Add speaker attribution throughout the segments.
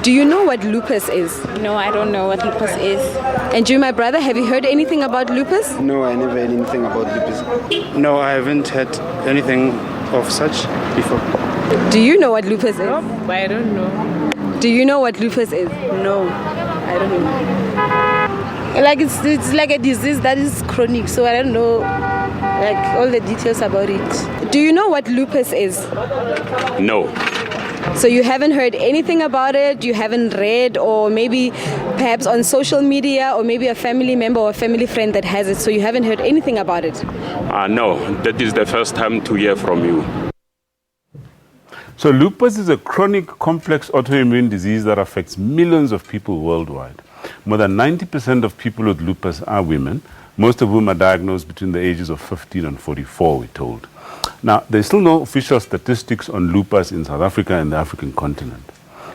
Speaker 1: Do you know what lupus is?
Speaker 2: No, I don't know what lupus is.
Speaker 1: And you, my brother, have you heard anything about lupus?
Speaker 3: No, I never heard anything about lupus.
Speaker 4: No, I haven't heard anything of such before.
Speaker 1: Do you know what lupus is?
Speaker 2: No, I don't know.
Speaker 1: Do you know what lupus is?
Speaker 2: No, I don't know. Like it's like a disease that is chronic, so I don't know like all the details about it.
Speaker 1: Do you know what lupus is?
Speaker 5: No.
Speaker 1: So you haven't heard anything about it, you haven't read, or maybe perhaps on social media, or maybe a family member or a family friend that has it, so you haven't heard anything about it?
Speaker 5: No, that is the first time to hear from you.
Speaker 6: So lupus is a chronic, complex autoimmune disease that affects millions of people worldwide. More than 90% of people with lupus are women, most of whom are diagnosed between the ages of 15 and 44, we're told. Now, there's still no official statistics on lupus in South Africa and the African continent.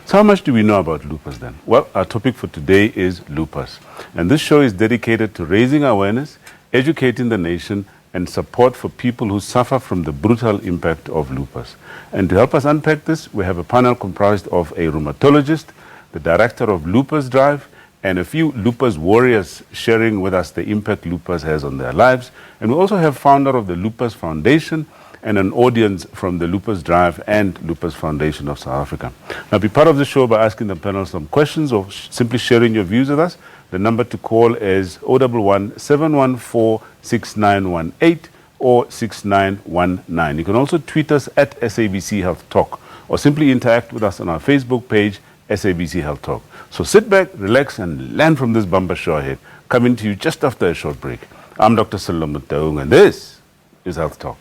Speaker 6: So how much do we know about lupus then? Well, our topic for today is lupus. And this show is dedicated to raising awareness, educating the nation, and support for people who suffer from the brutal impact of lupus. And to help us unpack this, we have a panel comprised of a rheumatologist, the director of Lupus Drive, and a few lupus warriors sharing with us the impact lupus has on their lives. And we also have founder of the Lupus Foundation and an audience from the Lupus Drive and Lupus Foundation of South Africa. Now, be part of the show by asking the panel some questions or simply sharing your views with us. The number to call is 011-714-6918 or 6919. You can also tweet us at SABC Health Talk or simply interact with us on our Facebook page, SABC Health Talk. So sit back, relax, and learn from this bumper show ahead, coming to you just after a short break. I'm Dr. Solomon Taung, and this is Health Talk.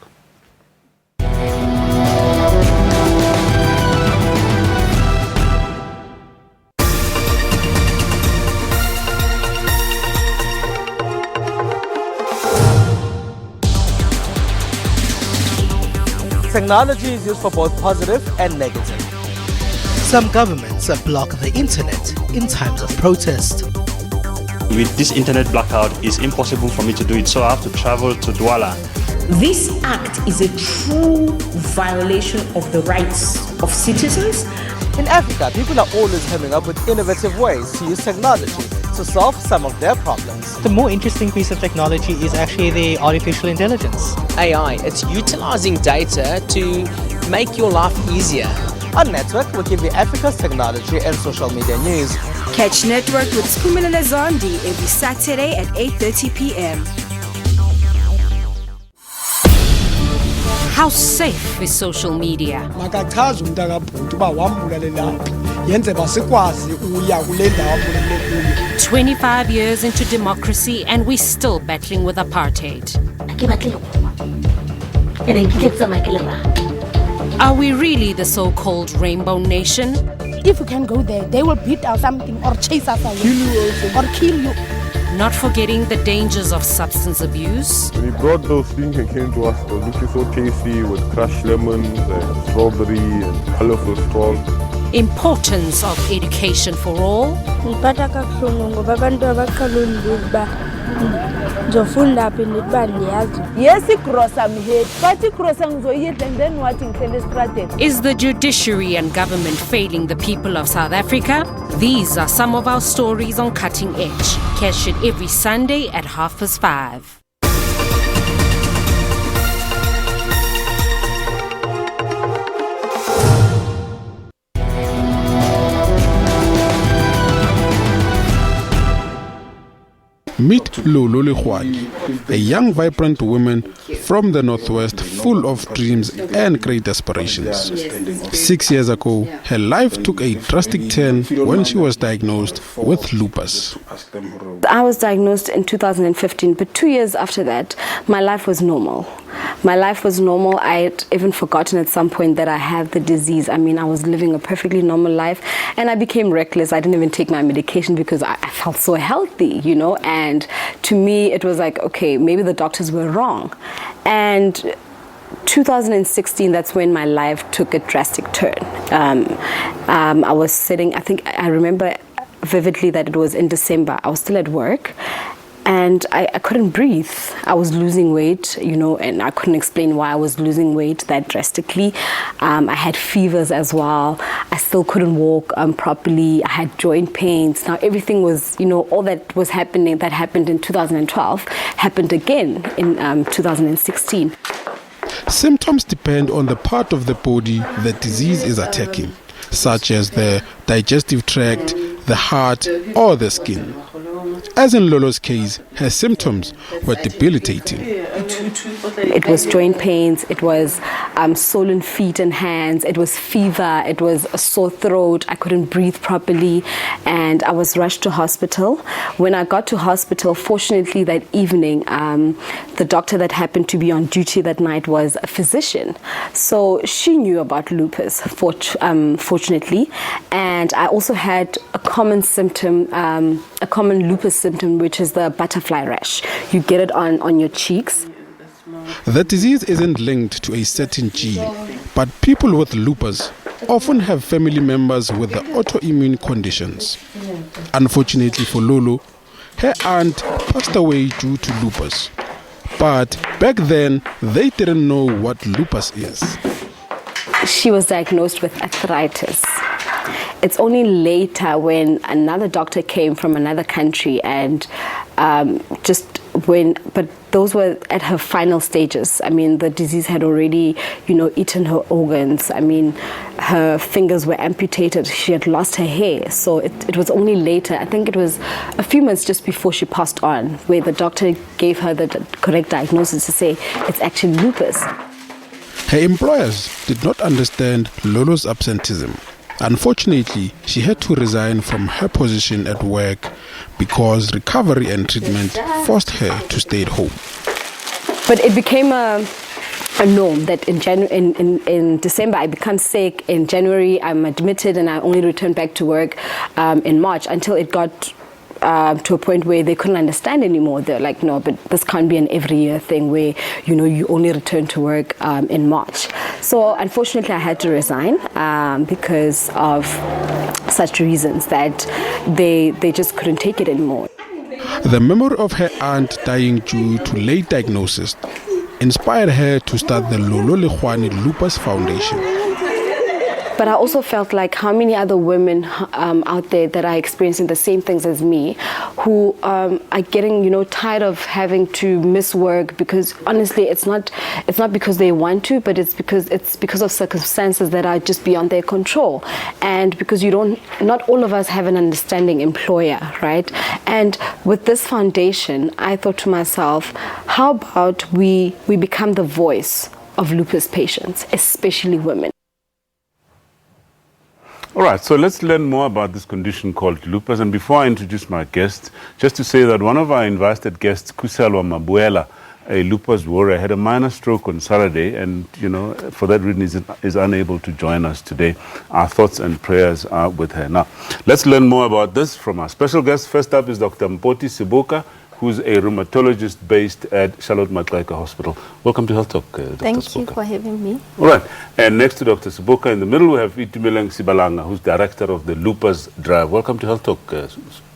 Speaker 7: Technology is used for both positive and negative.
Speaker 8: Some governments block the internet in times of protest.
Speaker 9: With this internet blackout, it's impossible for me to do it, so I have to travel to Douala.
Speaker 10: This act is a true violation of the rights of citizens.
Speaker 7: In Africa, people are always coming up with innovative ways to use technology to solve some of their problems.
Speaker 11: The more interesting piece of technology is actually the artificial intelligence.
Speaker 12: AI, it's utilizing data to make your life easier.
Speaker 7: On Network, we give you Africa's technology and social media news.
Speaker 13: Catch Network with Spumelele Zondi every Saturday at 8:30 p.m.
Speaker 14: How safe is social media? 25 years into democracy and we're still battling with apartheid. Are we really the so-called rainbow nation?
Speaker 15: If we can go there, they will beat us something or chase us away or kill you.
Speaker 14: Not forgetting the dangers of substance abuse.
Speaker 16: When he brought those things and came to us, they were looking so tasty with crushed lemons and strawberry and colorful straws.
Speaker 14: Importance of education for all. Is the judiciary and government failing the people of South Africa? These are some of our stories on Cutting Edge. Catch it every Sunday at 5:30.
Speaker 17: Meet Lulu, a young, vibrant woman from the Northwest, full of dreams and great aspirations. 6 years ago, her life took a drastic turn when she was diagnosed with lupus.
Speaker 1: I was diagnosed in 2015, but 2 years after that, my life was normal. My life was normal. I had even forgotten at some point that I had the disease. I mean, I was living a perfectly normal life, and I became reckless. I didn't even take my medication because I felt so healthy, you know, and to me, it was like, okay, maybe the doctors were wrong. And 2016, that's when my life took a drastic turn. I was sitting, I remember vividly that it was in December. I was still at work, and I couldn't breathe. I was losing weight, and I couldn't explain why I was losing weight that drastically. I had fevers as well. I still couldn't walk properly. I had joint pains. Now everything was, all that was happening, that happened in 2012, happened again in 2016.
Speaker 17: Symptoms depend on the part of the body the disease is attacking, such as the digestive tract, the heart, or the skin. As in Lolo's case, her symptoms were debilitating.
Speaker 1: It was joint pains, it was swollen feet and hands, it was fever, it was a sore throat, I couldn't breathe properly, and I was rushed to hospital. When I got to hospital, fortunately that evening, the doctor that happened to be on duty that night was a physician. So she knew about lupus, fortunately, and I also had a common symptom, a common lupus symptom, which is the butterfly rash. You get it on your cheeks.
Speaker 17: The disease isn't linked to a certain gene, but people with lupus often have family members with the autoimmune conditions. Unfortunately for Lulu, her aunt passed away due to lupus. But back then, they didn't know what lupus is.
Speaker 1: She was diagnosed with arthritis. It's only later when another doctor came from another country and but those were at her final stages. I mean, the disease had already, eaten her organs. I mean, her fingers were amputated. She had lost her hair. So it was only later, I think it was a few months just before she passed on, where the doctor gave her the correct diagnosis to say it's actually lupus.
Speaker 17: Her employers did not understand Lolo's absenteeism. Unfortunately, she had to resign from her position at work because recovery and treatment forced her to stay at home.
Speaker 1: But it became a norm that in December I become sick, in January I'm admitted, and I only returned back to work in March, until it got to a point where they couldn't understand anymore. They're like, no, but this can't be an every year thing where, you only return to work in March. So unfortunately I had to resign because of such reasons that they just couldn't take it anymore.
Speaker 17: The memory of her aunt dying due to late diagnosis inspired her to start the Lulu Lechwane Lupus Foundation.
Speaker 1: But I also felt like how many other women out there that are experiencing the same things as me, who are getting, tired of having to miss work, because honestly, it's not because they want to, but it's because of circumstances that are just beyond their control, and because not all of us have an understanding employer, right? And with this foundation, I thought to myself, how about we become the voice of lupus patients, especially women.
Speaker 6: All right, so let's learn more about this condition called lupus. And before I introduce my guests, just to say that one of our invited guests, Kusalwa Mabuela, a lupus warrior, had a minor stroke on Saturday, and, for that reason is unable to join us today. Our thoughts and prayers are with her. Now, let's learn more about this from our special guest. First up is Dr. Mpoti Siboka, who's a rheumatologist based at Charlotte Maxeke Hospital. Welcome to Health Talk, Dr.
Speaker 18: Thank
Speaker 6: Siboka.
Speaker 18: you for having me.
Speaker 6: All right, and next to Dr. Siboka in the middle, we have Itumeleng Sibalanga, who's director of the Lupus Drive. Welcome to Health Talk.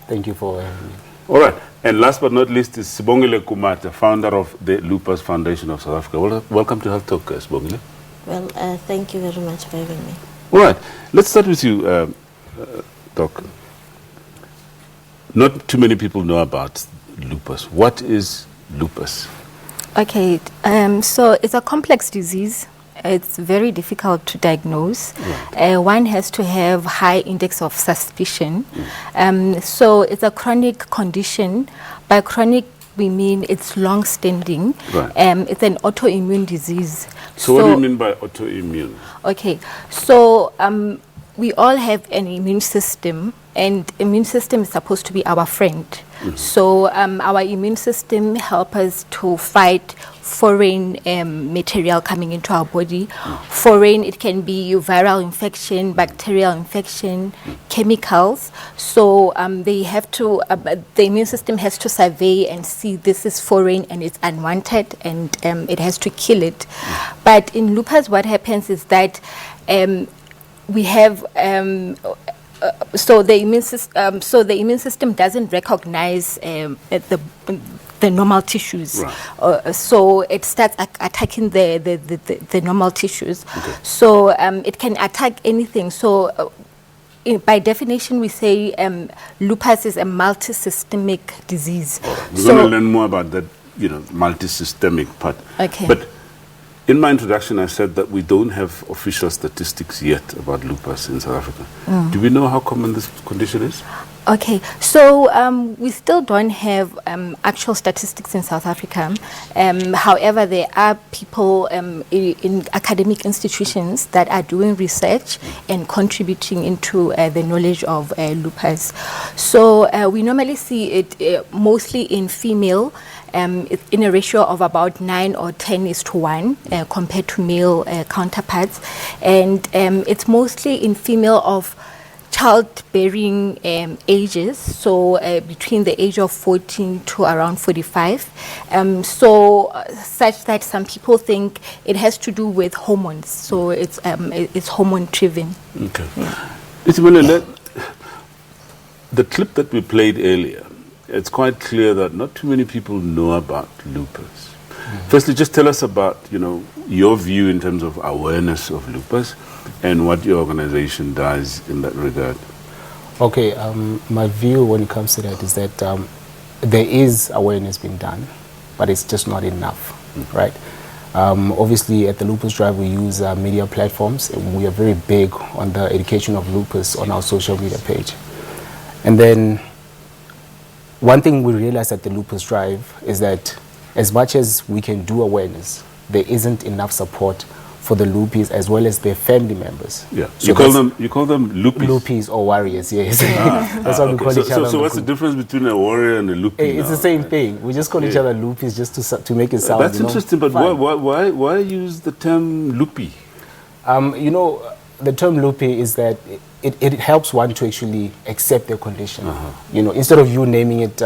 Speaker 19: Thank you for having me.
Speaker 6: All right, and last but not least is Sibongile Kumata, founder of the Lupus Foundation of South Africa. Welcome to Health Talk, Sibongile.
Speaker 18: Well, thank you very much for having me.
Speaker 6: All right, let's start with you, Doc. Not too many people know about lupus. What is lupus?
Speaker 18: Okay, so it's a complex disease. It's very difficult to diagnose. Right. One has to have high index of suspicion. So it's a chronic condition. By chronic, we mean it's long-standing.
Speaker 6: Right.
Speaker 18: It's an autoimmune disease.
Speaker 6: So what do you mean by autoimmune?
Speaker 18: Okay, so we all have an immune system, and immune system is supposed to be our friend. Mm-hmm. So our immune system helps us to fight foreign material coming into our body. Foreign, it can be viral infection, bacterial infection, chemicals. So they have to, the immune system has to survey and see this is foreign and it's unwanted, and it has to kill it. But in lupus, what happens is that we have so the immune system doesn't recognize the normal tissues.
Speaker 6: Right.
Speaker 18: So it starts attacking the normal tissues.
Speaker 6: Okay.
Speaker 18: So it can attack anything. So by definition, we say lupus is a multi-systemic disease.
Speaker 6: We're going to learn more about that, multi-systemic part.
Speaker 18: Okay.
Speaker 6: But in my introduction, I said that we don't have official statistics yet about lupus in South Africa. Do we know how common this condition is?
Speaker 18: Okay, so we still don't have actual statistics in South Africa. However, there are people in academic institutions that are doing research and contributing into the knowledge of lupus. So we normally see it mostly in female, in a ratio of about 9 or 10:1 compared to male counterparts. And it's mostly in female of childbearing ages, so between the age of 14 to around 45. Such that some people think it has to do with hormones. So it's hormone driven.
Speaker 6: Okay. The clip that we played earlier, it's quite clear that not too many people know about lupus. Firstly, just tell us about, your view in terms of awareness of lupus and what your organization does in that regard.
Speaker 19: Okay, my view when it comes to that is that there is awareness being done, but it's just not enough, right? Obviously, at the Lupus Drive, we use media platforms. And we are very big on the education of lupus on our social media page. And then one thing we realized at the Lupus Drive is that as much as we can do awareness, there isn't enough support for the Lupis as well as their family members.
Speaker 6: Yeah.
Speaker 19: So
Speaker 6: you call them Lupis?
Speaker 19: Lupis or warriors, yes. That's what we call each other.
Speaker 6: So what's the difference between a warrior and a Lupi?
Speaker 19: It's the same thing. We just call each other Lupis just to make it sound.
Speaker 6: That's interesting, but why use the term Lupi?
Speaker 19: The term Lupi is that it helps one to actually accept their condition. Instead of you naming it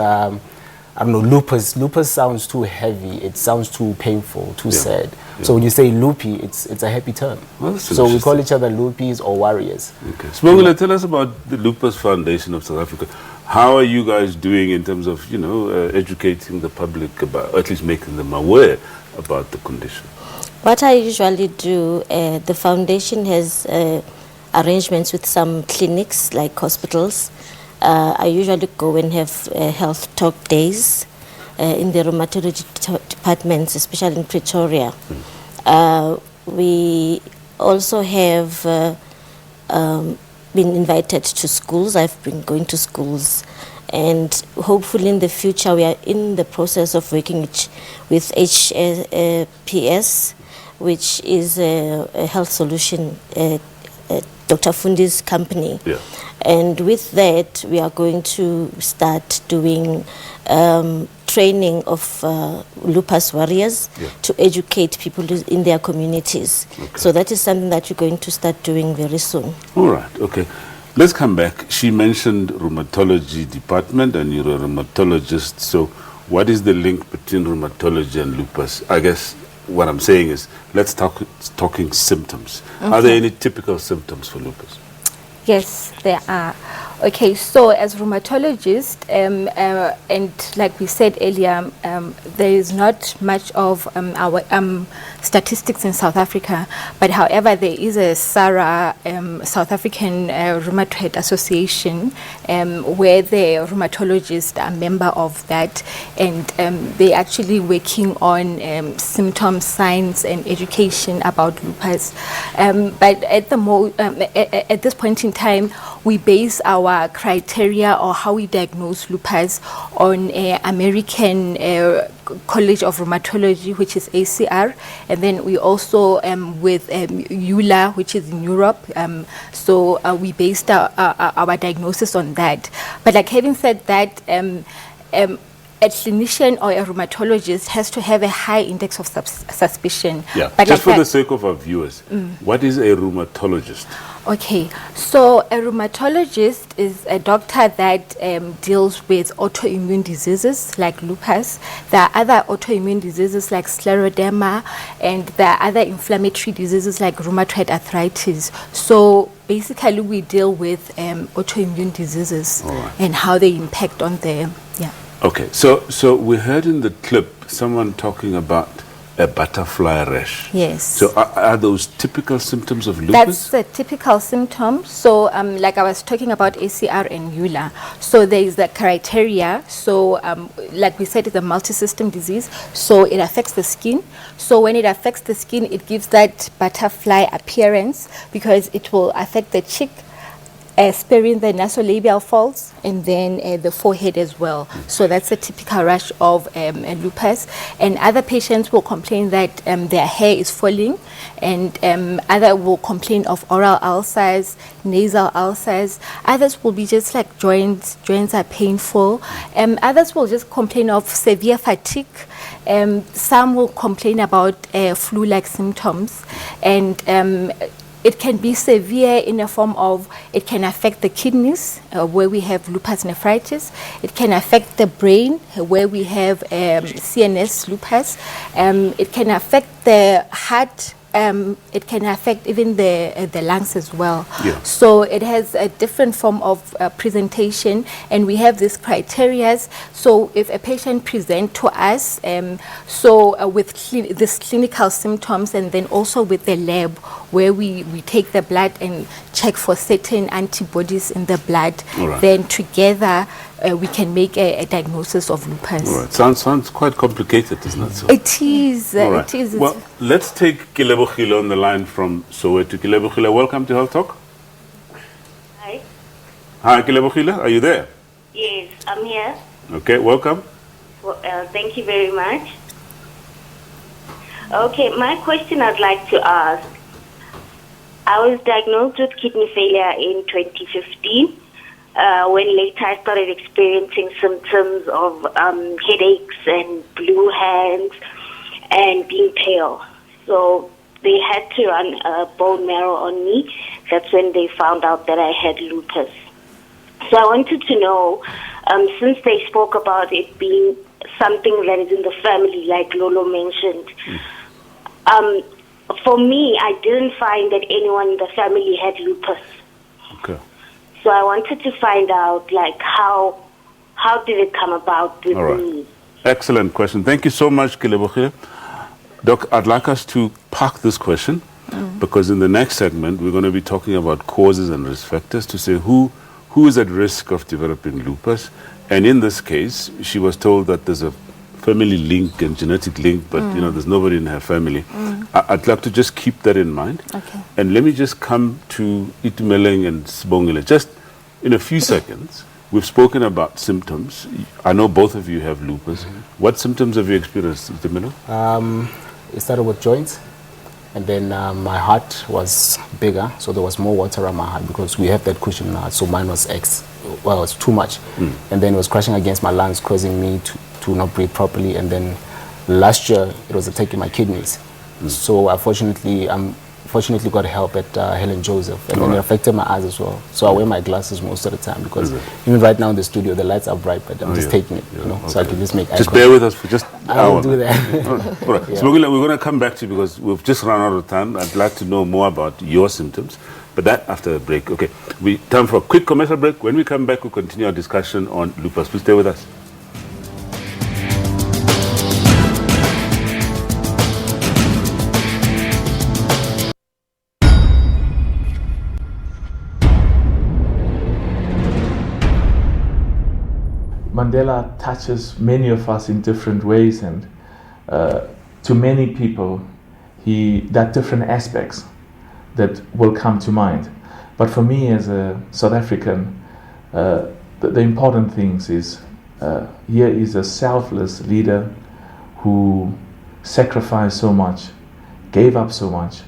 Speaker 19: lupus. Lupus sounds too heavy. It sounds too painful, too sad. Yeah. So when you say lupi, it's a happy term.
Speaker 6: Well,
Speaker 19: so we call each other lupis or warriors.
Speaker 6: Okay. Smogula, tell us about the Lupus Foundation of South Africa. How are you guys doing in terms of, educating the public about, or at least making them aware about the condition?
Speaker 20: What I usually do, the foundation has arrangements with some clinics like hospitals. I usually go and have health talk days in the rheumatology departments, especially in Pretoria. We also have been invited to schools. I've been going to schools, and hopefully in the future we are in the process of working with HPS, which is a health solution, Dr. Fundi's company.
Speaker 6: Yeah.
Speaker 20: And with that, we are going to start doing training of lupus warriors to educate people in their communities. Okay. So that is something that we're going to start doing very soon.
Speaker 6: All right, okay. Let's come back. She mentioned rheumatology department, and you're a rheumatologist. So what is the link between rheumatology and lupus? I guess what I'm saying is, let's talking symptoms. Okay. Are there any typical symptoms for lupus?
Speaker 18: Yes, there are. Okay, so as rheumatologists, and like we said earlier, there is not much of our statistics in South Africa, but however, there is a SARA, South African Rheumatoid Association, where the rheumatologists are member of that, and they're actually working on symptoms, signs, and education about lupus. But at this point in time, we base our criteria or how we diagnose lupus on American College of Rheumatology, which is ACR, and then we also with EULA, which is in Europe. So we based our diagnosis on that. But like having said that, a clinician or a rheumatologist has to have a high index of suspicion.
Speaker 6: Yeah.
Speaker 18: But
Speaker 6: just like for the sake of our viewers, what is a rheumatologist?
Speaker 18: Okay, so a rheumatologist is a doctor that deals with autoimmune diseases like lupus. There are other autoimmune diseases like scleroderma, and there are other inflammatory diseases like rheumatoid arthritis. So basically we deal with autoimmune diseases and how they impact on the,
Speaker 6: Okay, so we heard in the clip someone talking about a butterfly rash.
Speaker 18: Yes.
Speaker 6: So are those typical symptoms of lupus?
Speaker 18: That's the typical symptom. So like I was talking about ACR and EULA. So there is the criteria. So like we said, it's a multi-system disease. So it affects the skin. So when it affects the skin, it gives that butterfly appearance because it will affect the cheek, sparing the nasolabial folds and then the forehead as well. So that's a typical rash of lupus. And other patients will complain that their hair is falling, and other will complain of oral ulcers, nasal ulcers. Others will be just like joints are painful. Others will just complain of severe fatigue. Some will complain about flu-like symptoms, and it can be severe in the form of, it can affect the kidneys, where we have lupus nephritis. It can affect the brain, where we have CNS lupus. It can affect the heart. It can affect even the lungs as well.
Speaker 6: Yeah.
Speaker 18: So it has a different form of presentation, and we have these criteria. So if a patient presents to us, with these clinical symptoms, and then also with the lab, where we take the blood and check for certain antibodies in the blood, then together we can make a diagnosis of lupus.
Speaker 6: All right. Sounds quite complicated, isn't it? So?
Speaker 18: It is.
Speaker 6: All right.
Speaker 18: It is.
Speaker 6: Well, let's take Kilebohile on the line from Soweto. Kilebohile, welcome to Health Talk.
Speaker 21: Hi.
Speaker 6: Hi, Kilebohile, are you there?
Speaker 21: Yes, I'm here.
Speaker 6: Okay, welcome.
Speaker 21: Well, thank you very much. Okay, my question I'd like to ask. I was diagnosed with kidney failure in 2015. When later I started experiencing symptoms of headaches and blue hands and being pale. So they had to run bone marrow on me. That's when they found out that I had lupus. So I wanted to know, since they spoke about it being something that is in the family, like Lulu mentioned, for me, I didn't find that anyone in the family had lupus.
Speaker 6: Okay.
Speaker 21: So I wanted to find out, like, how did it come about with me?
Speaker 6: Excellent question. Thank you so much, Kilebohile. Doc, I'd like us to park this question because in the next segment, we're going to be talking about causes and risk factors to say who is at risk of developing lupus. And in this case, she was told that there's a family link and genetic link, but there's nobody in her family. I'd like to just keep that in mind.
Speaker 18: Okay.
Speaker 6: And let me just come to Itumeleng and Sibongile. Just in a few seconds, we've spoken about symptoms. I know both of you have lupus. What symptoms have you experienced, Itumeleng?
Speaker 19: It started with joints, and then my heart was bigger, so there was more water around my heart because we have that cushion now, so mine was it's too much. And then it was crashing against my lungs, causing me to not breathe properly, and then last year it was attacking my kidneys. So I fortunately got help at Helen Joseph, and then it affected my eyes as well. So I wear my glasses most of the time because even right now in the studio the lights are bright, but I'm just taking it, so I can just make eye
Speaker 6: Just
Speaker 19: contact.
Speaker 6: bear with us for just an hour.
Speaker 19: I will do that.
Speaker 6: All right. So we're going to come back to you because we've just run out of time. I'd like to know more about your symptoms, but that after a break. Okay, time for a quick commercial break. When we come back, we'll continue our discussion on lupus. Please stay with us.
Speaker 22: Mandela touches many of us in different ways, and to many people, there are different aspects that will come to mind. But for me, as a South African, the important things is here is a selfless leader who sacrificed so much, gave up so much,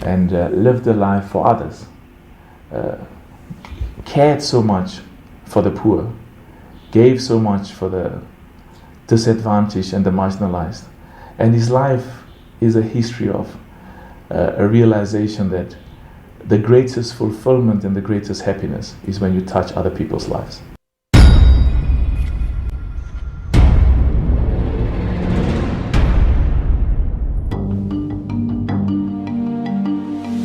Speaker 22: and lived a life for others, cared so much for the poor, gave so much for the disadvantaged and the marginalized. And his life is a history of a realization that the greatest fulfillment and the greatest happiness is when you touch other people's lives.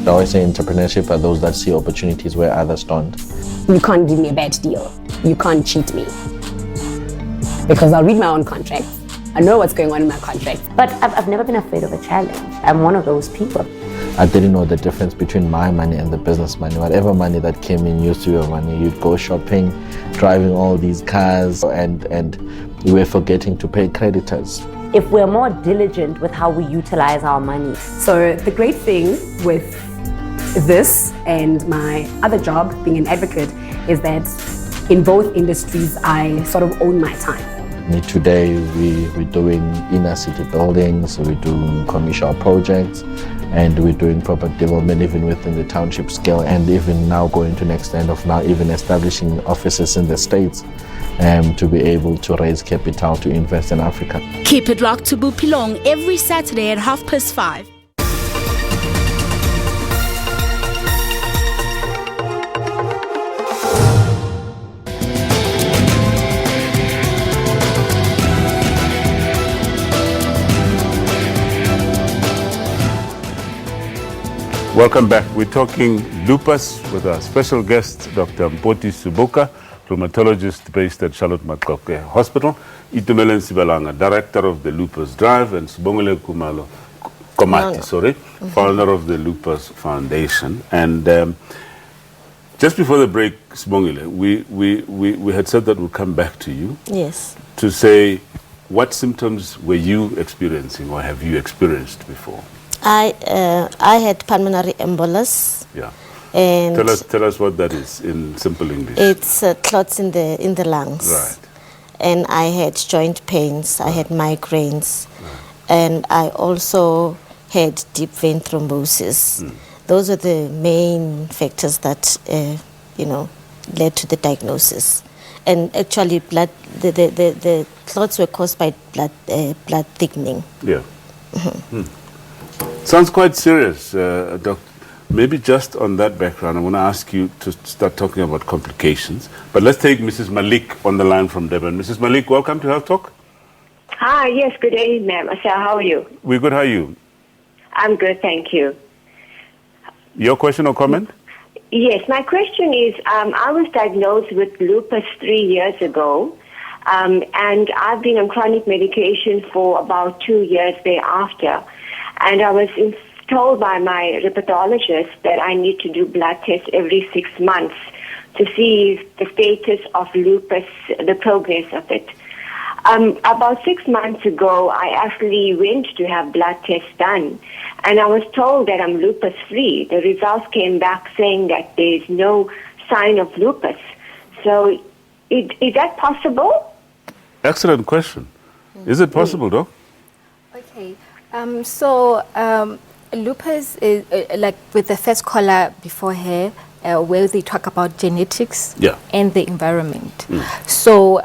Speaker 3: I always say entrepreneurship are those that see opportunities where others don't.
Speaker 4: You can't give me a bad deal. You can't cheat me. Because I'll read my own contract. I know what's going on in my contract. But I've never been afraid of a challenge. I'm one of those people.
Speaker 3: I didn't know the difference between my money and the business money. Whatever money that came in used to be your money. You'd go shopping, driving all these cars, and you were forgetting to pay creditors.
Speaker 4: If we're more diligent with how we utilize our money. So the great thing with this and my other job, being an advocate, is that in both industries, I sort of own my time.
Speaker 3: Today, we're doing inner city buildings, we're doing commercial projects, and we're doing property development even within the township scale, and even now going to the next end of now even establishing offices in the States to be able to raise capital to invest in Africa.
Speaker 13: Keep it locked to Bupilong every Saturday at 5:30.
Speaker 6: Welcome back. We're talking lupus with our special guest, Dr. Mpoti Suboka, rheumatologist based at Charlotte Maxeke Hospital, Itumeleng Sibalanga, director of the Lupus Drive, and Sibongile Komati, founder of the Lupus Foundation. And just before the break, Sibongile, we had said that we'll come back to you.
Speaker 20: Yes.
Speaker 6: To say, what symptoms were you experiencing or have you experienced before?
Speaker 20: I had pulmonary embolus.
Speaker 6: Yeah.
Speaker 20: And
Speaker 6: tell us what that is in simple English.
Speaker 20: It's clots in the lungs.
Speaker 6: Right.
Speaker 20: And I had joint pains. I had migraines, and I also had deep vein thrombosis. Those are the main factors that led to the diagnosis. And actually, the clots were caused by blood thickening.
Speaker 6: Yeah. Sounds quite serious, Doctor. Maybe just on that background, I want to ask you to start talking about complications. But let's take Mrs. Malik on the line from Durban. Mrs. Malik, welcome to Health Talk.
Speaker 23: Hi, yes, good day, ma'am. How are you?
Speaker 6: We're good, how are you?
Speaker 23: I'm good, thank you.
Speaker 6: Your question or comment?
Speaker 23: Yes, my question is, I was diagnosed with lupus 3 years ago, and I've been on chronic medication for about 2 years thereafter. And I was told by my rheumatologist that I need to do blood tests every 6 months to see the status of lupus, the progress of it. About 6 months ago, I actually went to have blood tests done, and I was told that I'm lupus-free. The results came back saying that there is no sign of lupus. So is that possible?
Speaker 6: Excellent question. Is it possible, Doc?
Speaker 18: Okay. Lupus is like with the first caller before her, where they talk about genetics and the environment. So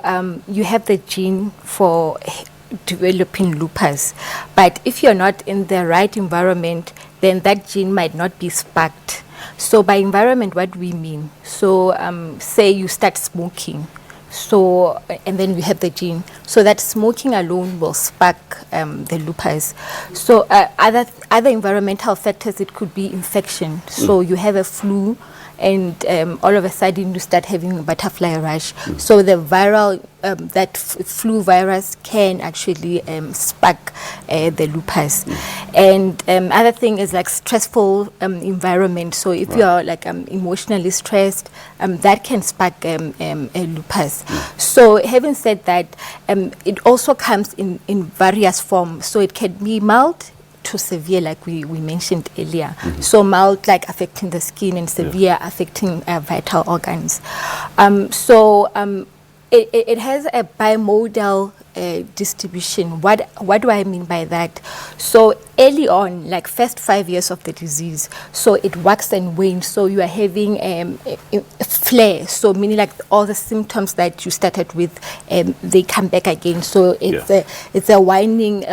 Speaker 18: you have the gene for developing lupus, but if you're not in the right environment, then that gene might not be sparked. So by environment, what do we mean? So say you start smoking. So, and then we have the gene. So that smoking alone will spark the lupus. So other environmental factors, it could be infection. So you have a flu, and all of a sudden you start having a butterfly rash. So the viral, that flu virus can actually spark the lupus. And other thing is like stressful environment. So if you are like emotionally stressed, that can spark a lupus. So having said that, it also comes in various forms. So it can be mild to severe, like we mentioned earlier. So mild, like affecting the skin, and severe, affecting vital organs. It has a bimodal distribution. What do I mean by that? So early on, like first 5 years of the disease, so it waxes and wanes. So you are having a flare. So meaning like all the symptoms that you started with, they come back again. So it's a waxing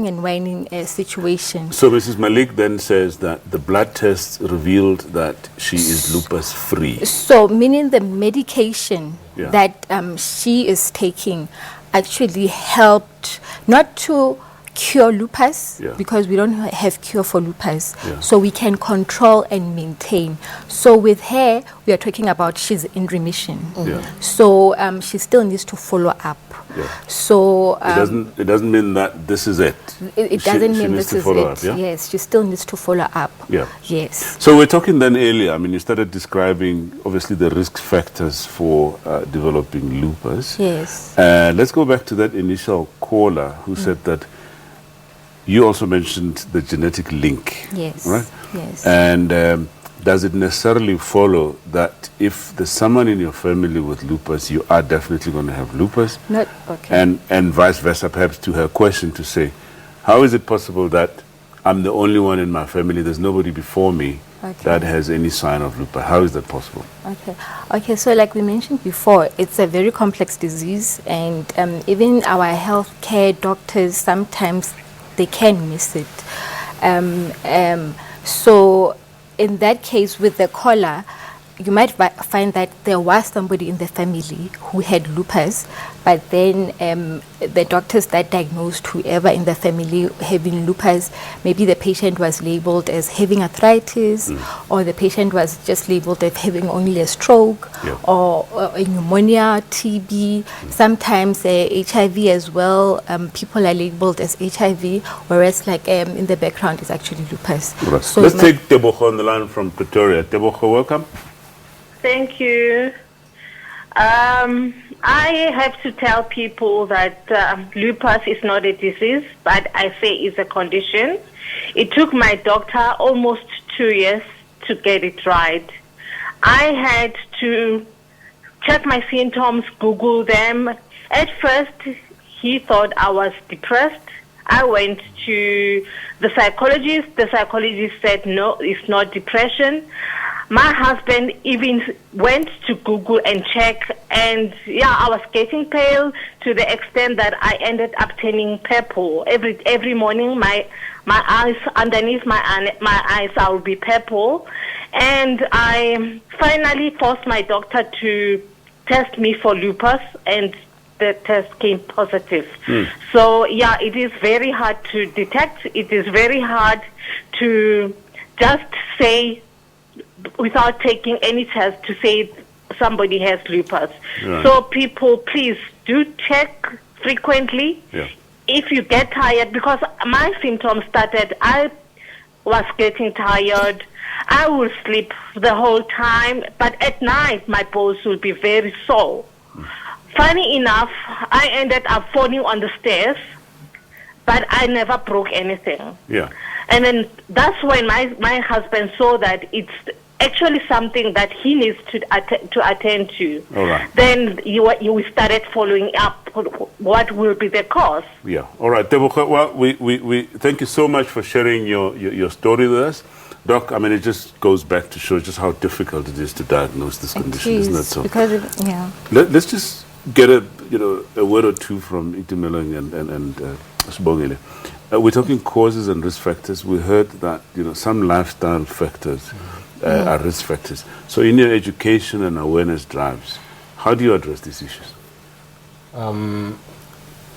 Speaker 18: and waning situation.
Speaker 6: So Mrs. Malik then says that the blood tests revealed that she is lupus free.
Speaker 18: So meaning the medication that she is taking actually helped not to cure lupus
Speaker 6: Yeah.
Speaker 18: because we don't have cure for lupus.
Speaker 6: Yeah.
Speaker 18: So we can control and maintain. So with her, we are talking about she's in remission.
Speaker 6: Yeah.
Speaker 18: So she still needs to follow up.
Speaker 6: Yeah.
Speaker 18: So
Speaker 6: It doesn't mean that this is it.
Speaker 18: it
Speaker 6: She-
Speaker 18: doesn't
Speaker 6: she
Speaker 18: mean
Speaker 6: needs
Speaker 18: this
Speaker 6: to
Speaker 18: is
Speaker 6: follow
Speaker 18: it.
Speaker 6: up, yeah?
Speaker 18: Yes, she still needs to follow up.
Speaker 6: Yeah.
Speaker 18: Yes.
Speaker 6: So we're talking then earlier, I mean, you started describing obviously the risk factors for developing lupus.
Speaker 18: Yes.
Speaker 6: Let's go back to that initial caller who said that you also mentioned the genetic link.
Speaker 18: Yes.
Speaker 6: Right?
Speaker 18: Yes.
Speaker 6: And does it necessarily follow that if there's someone in your family with lupus, you are definitely going to have lupus?
Speaker 18: Not okay.
Speaker 6: And vice versa, perhaps to her question to say, how is it possible that I'm the only one in my family, there's nobody before me that has any sign of lupus? How is that possible?
Speaker 18: Okay, so like we mentioned before, it's a very complex disease, and even our healthcare doctors, sometimes they can miss it. So in that case, with the caller, you might find that there was somebody in the family who had lupus, but then the doctors that diagnosed whoever in the family having lupus, maybe the patient was labeled as having arthritis, or the patient was just labeled as having only a stroke, or a pneumonia, TB, sometimes HIV as well. People are labeled as HIV, whereas like in the background is actually lupus.
Speaker 6: Right.
Speaker 18: So
Speaker 6: Let's take Tebogo on the line from Pretoria. Tebogo, welcome.
Speaker 2: Thank you. I have to tell people that lupus is not a disease, but I say it's a condition. It took my doctor almost 2 years to get it right. I had to check my symptoms, Google them. At first, he thought I was depressed. I went to the psychologist. The psychologist said, no, it's not depression. My husband even went to Google and check, and I was getting pale to the extent that I ended up turning purple. Every morning, my eyes, underneath my eyes, I will be purple. And I finally forced my doctor to test me for lupus, and the test came positive. So, it is very hard to detect. It is very hard to just say, without taking any test, to say somebody has lupus.
Speaker 6: Right.
Speaker 2: So people, please do check frequently.
Speaker 6: Yeah.
Speaker 2: If you get tired, because my symptoms started, I was getting tired. I will sleep the whole time, but at night my bones will be very sore. Funny enough, I ended up falling on the stairs, but I never broke anything.
Speaker 6: Yeah.
Speaker 2: And then that's when my husband saw that it's actually something that he needs to attend to.
Speaker 6: All right.
Speaker 2: Then you started following up what will be the cause.
Speaker 6: Yeah. All right. Tebogo, well, we thank you so much for sharing your story with us. Doc, I mean, it just goes back to show just how difficult it is to diagnose this condition, isn't it? So
Speaker 18: because
Speaker 6: let's just get a word or two from Itumeleng and Sibongile. We're talking causes and risk factors. We heard that some lifestyle factors are risk factors. So in your education and awareness drives, how do you address these issues?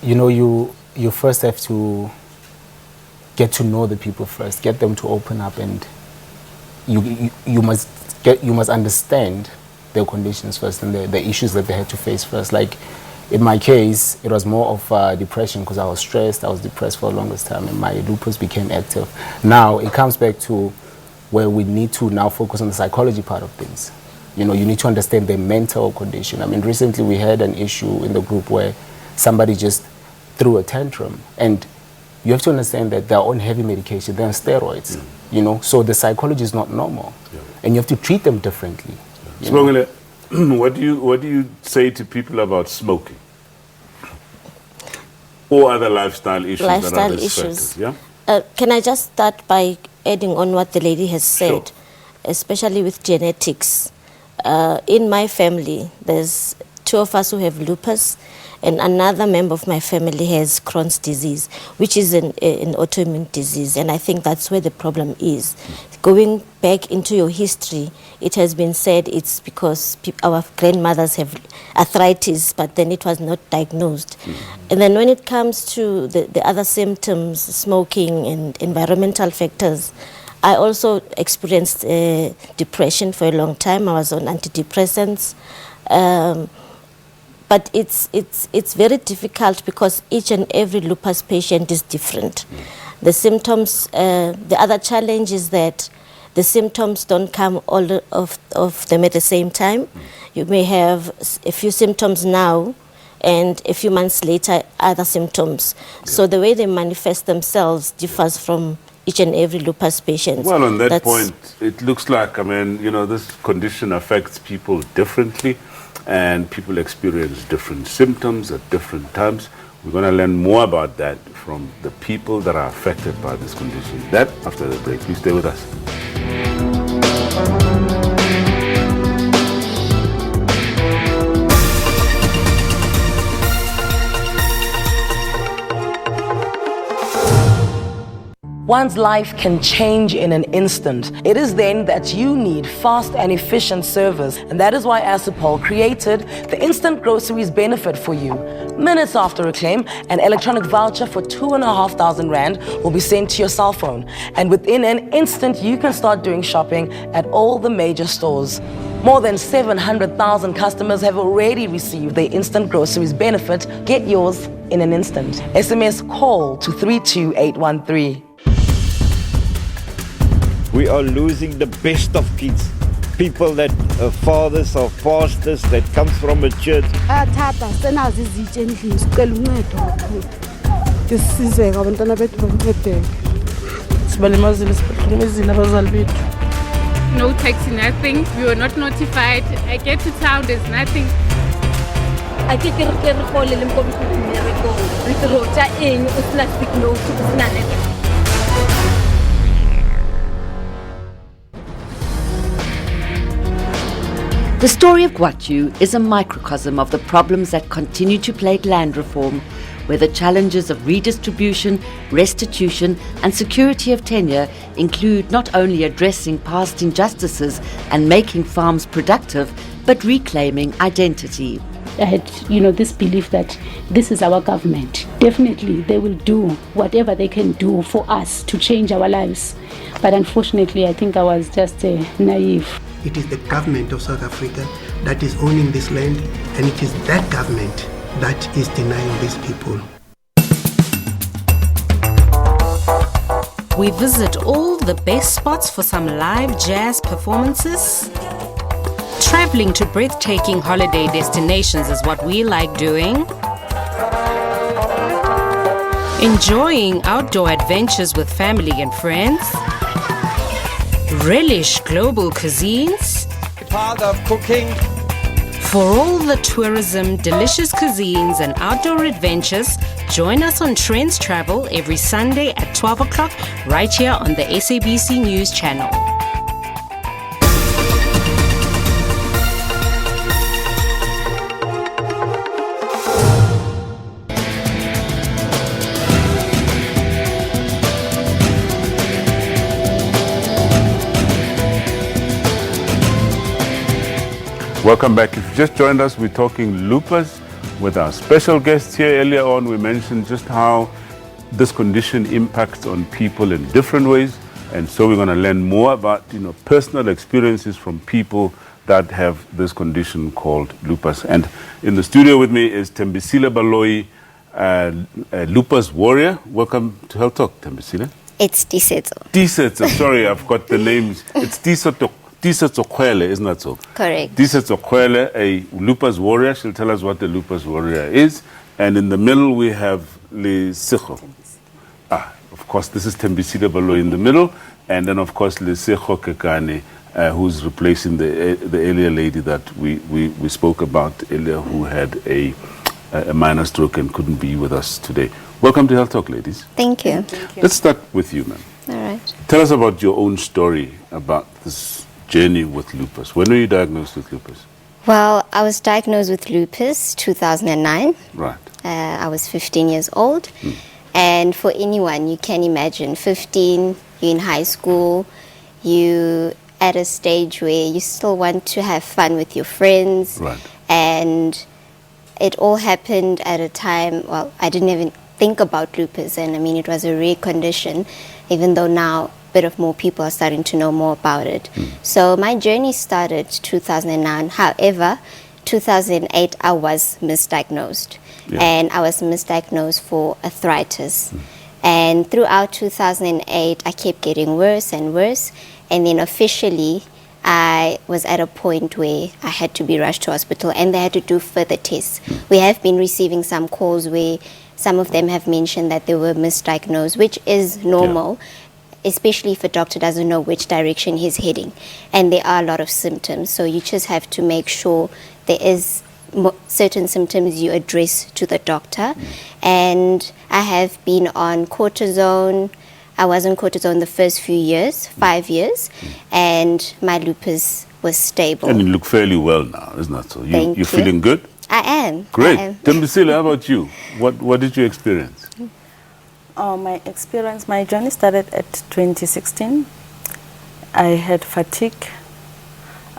Speaker 19: You first have to get to know the people first, get them to open up, and you must understand their conditions first and the issues that they had to face first. Like in my case, it was more of depression because I was stressed. I was depressed for the longest time, and my lupus became active. Now it comes back to where we need to now focus on the psychology part of things. You need to understand their mental condition. I mean, recently we had an issue in the group where somebody just threw a tantrum, and you have to understand that they're on heavy medication, they're on steroids, so the psychology is not normal, and you have to treat them differently.
Speaker 6: Sibongile, what do you say to people about smoking or other lifestyle issues?
Speaker 20: Lifestyle issues.
Speaker 6: Yeah.
Speaker 20: Can I just start by adding on what the lady has said, especially with genetics? In my family, there's 2 of us who have lupus, And another member of my family has Crohn's disease, which is an autoimmune disease. And I think that's where the problem is. Going back into your history, it has been said it's because our grandmothers have arthritis, but then it was not diagnosed. And then when it comes to the other symptoms, smoking and environmental factors, I also experienced depression for a long time. I was on antidepressants. But it's very difficult because each and every lupus patient is different. The symptoms, the other challenge is that the symptoms don't come all of them at the same time. You may have a few symptoms now, and a few months later, other symptoms. So the way they manifest themselves differs from each and every lupus patient.
Speaker 6: Well, on that point, it looks like, this condition affects people differently, and people experience different symptoms at different times. We're going to learn more about that from the people that are affected by this condition. That after the break. Please stay with us.
Speaker 5: One's life can change in an instant. It is then that you need fast and efficient service. And that is why Asupol created the Instant Groceries benefit for you. Minutes after a claim, an electronic voucher for 2,500 Rand will be sent to your cell phone. And within an instant, you can start doing shopping at all the major stores. More than 700,000 customers have already received the Instant Groceries benefit. Get yours in an instant. SMS call to 32813.
Speaker 8: We are losing the best of kids. People that are fathers or pastors that comes from a church.
Speaker 9: No taxi, nothing. We were not notified. I get to town, there's nothing. I think
Speaker 24: The story of Guachu is a microcosm of the problems that continue to plague land reform, where the challenges of redistribution, restitution and security of tenure include not only addressing past injustices and making farms productive, but reclaiming identity.
Speaker 25: I had, this belief that this is our government. Definitely, they will do whatever they can do for us to change our lives. But unfortunately, I think I was just naive.
Speaker 26: It is the government of South Africa that is owning this land, and it is that government that is denying these people.
Speaker 14: We visit all the best spots for some live jazz performances. Traveling to breathtaking holiday destinations is what we like doing. Enjoying outdoor adventures with family and friends. Relish global cuisines.
Speaker 8: Part of cooking.
Speaker 14: For all the tourism, delicious cuisines and outdoor adventures, join us on Trends Travel every Sunday at 12 o'clock right here on the SABC News channel.
Speaker 6: Welcome back. If you just joined us, we're talking lupus with our special guests here. Earlier on, we mentioned just how this condition impacts on people in different ways. And so we're going to learn more about, personal experiences from people that have this condition called lupus. And in the studio with me is Thembisile Baloyi, a lupus warrior. Welcome to Health Talk, Thembisile.
Speaker 27: It's Tisetso.
Speaker 6: Tisetso. Sorry, I've got the names. It's Tisetso Kwele, isn't that so?
Speaker 27: Correct.
Speaker 6: Tisetso Kwele, a lupus warrior. She'll tell us what the lupus warrior is. And in the middle, we have Lesego. Of course, this is Thembisile Baloyi in the middle. And then, of course, Lesego Kekane, who's replacing the earlier lady that we spoke about earlier, who had a minor stroke and couldn't be with us today. Welcome to Health Talk, ladies.
Speaker 27: Thank you.
Speaker 6: Let's start with you, ma'am.
Speaker 27: All right.
Speaker 6: Tell us about your own story about this journey with lupus. When were you diagnosed with lupus?
Speaker 27: Well,
Speaker 7: I was diagnosed with lupus 2009.
Speaker 6: Right.
Speaker 7: I was 15 years old. And for anyone, you can imagine, 15, you're in high school, you at a stage where you still want to have fun with your friends.
Speaker 6: Right.
Speaker 7: And it all happened at a time, well, I didn't even think about lupus, and I mean, it was a rare condition, even though now a bit of more people are starting to know more about it. So my journey started 2009. However, 2008, I was misdiagnosed.
Speaker 10: Yeah.
Speaker 7: And I was misdiagnosed for arthritis. And throughout 2008, I kept getting worse and worse. And then officially, I was at a point where I had to be rushed to hospital and they had to do further tests. We have been receiving some calls where some of them have mentioned that they were misdiagnosed, which is normal, especially if a doctor doesn't know which direction he's heading. And there are a lot of symptoms, so you just have to make sure there is certain symptoms you address to the doctor. And I have been on cortisone. I was on cortisone the first few years, 5 years, and my lupus was stable.
Speaker 6: And you look fairly well now, isn't that so?
Speaker 7: Thank
Speaker 6: You're
Speaker 7: you.
Speaker 6: feeling good?
Speaker 7: I am.
Speaker 6: Great.
Speaker 7: I am.
Speaker 6: Tembisile, how about you? What did you experience?
Speaker 11: Oh, my experience, my journey started at 2016. I had fatigue,